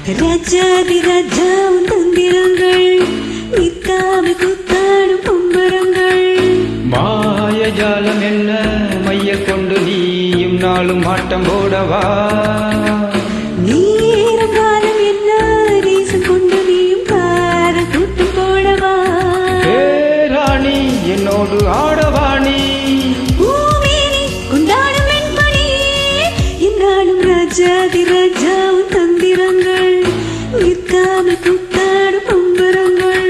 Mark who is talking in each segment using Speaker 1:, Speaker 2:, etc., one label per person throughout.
Speaker 1: ராஜாதி ராஜா உன் தந்திரங்கள் நிற்காம கூத்தாடும் பொம்பரங்கள்.
Speaker 2: மாயஜாலம் என்ன மைய கொண்டு நீயும் நாளும் ஆட்டம் போடவா.
Speaker 1: நேரம் காலம் என்ன ரீசன் கொண்டு நீயும் கார கூட்டம் போடவா.
Speaker 2: ராணி என்னோடு ஆடவாணி
Speaker 1: பூமேனி கொண்டாடும் வெண்பணி என்னாலும் ராஜாதி ராஜா உன் தந்திரங்கள் நிற்காம கூத்தாடும் பொம்பரங்கள்.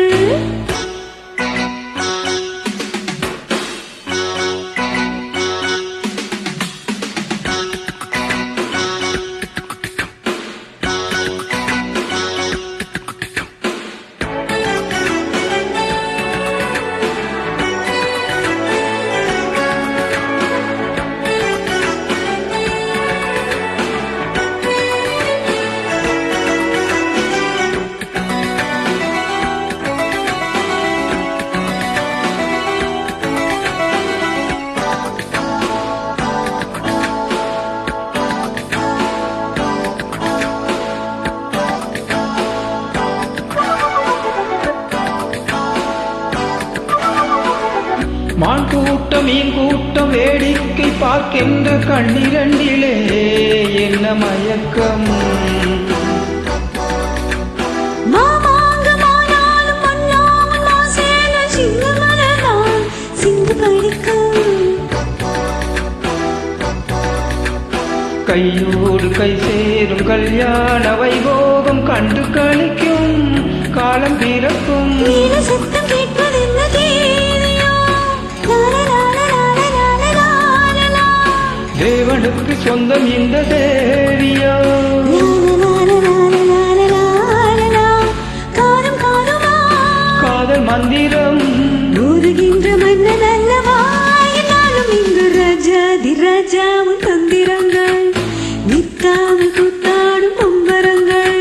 Speaker 2: மான் கூட்டம் மீன் கூட்டம் வேடிக்கை பார்க்கின்ற கண்ணிரண்டிலே என்ன மயக்கம். கையோடு கை சேரும் கல்யாண வைபோகம் கண்டு கழிக்கும் காலம் பிறக்கும். தேவனுக்கு சொந்தம் இந்த தேவியா. காதல் மந்திரம்
Speaker 1: ஊதுகின்ற மன்னன் அல்லவா என்னாலும் இங்கு ராஜாதி ராஜாவும் தந்திரங்கள் நிற்காமல் கூத்தாடும் பொம்பரங்கள்.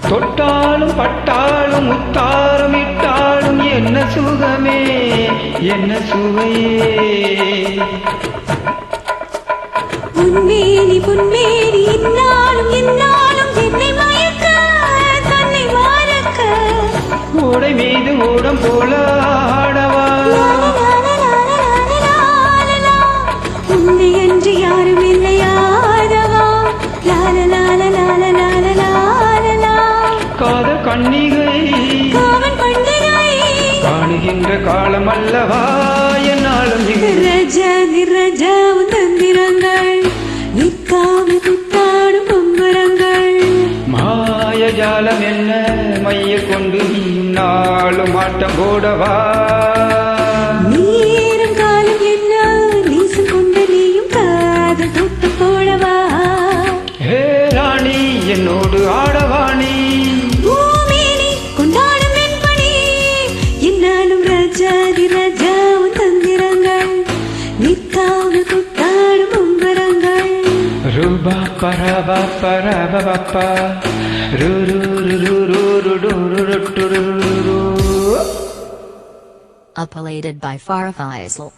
Speaker 2: தொட்டாலும் பட்டாலும் முத்தாரம் இட்டாலும் என்ன சுகமே என்ன சுவையே.
Speaker 1: உன்மேனி புன்மேனி இன்னாலும் என்னாலும் என்னை மயக்க தன்னை மறக்க.
Speaker 2: ஓடை மீது ஓடம் போல ஆடவா.
Speaker 1: உன்னை அன்று யாரும் இல்லையாதவா.
Speaker 2: காதல் கண்ணிகை
Speaker 1: காவன் பண்டிகை
Speaker 2: காணுகின்ற காலம் அல்லவா என்னாலும்.
Speaker 1: ராஜாதி ராஜாவும் தந்திரங்கள் நிற்காம கூத்தாடும் பொம்பரங்கள்.
Speaker 2: மாயஜாலம் என்ன மைய கொண்டு நீயும் நாளும் ஆட்டம் போடவா.
Speaker 1: நேரம் காலம் என்ன நீசம் கொண்டு நீயும் காதல் கூட்டம் போடவா.
Speaker 2: ஹே ராணி என்னோடு ஆடவாணி
Speaker 1: பூமேனி கொண்டாடும் வெண்பணி என்னாலும் ராஜாதி ராஜாவும் தந்திரங்கள் நிற்காம கூத்தாடும் பொம்பரங்கள்.
Speaker 2: ரூபா பரபா பரபா ரு ரு ரு ரு ரு ரு ரு ரு ரு.
Speaker 3: Uploaded by Farah Faisal.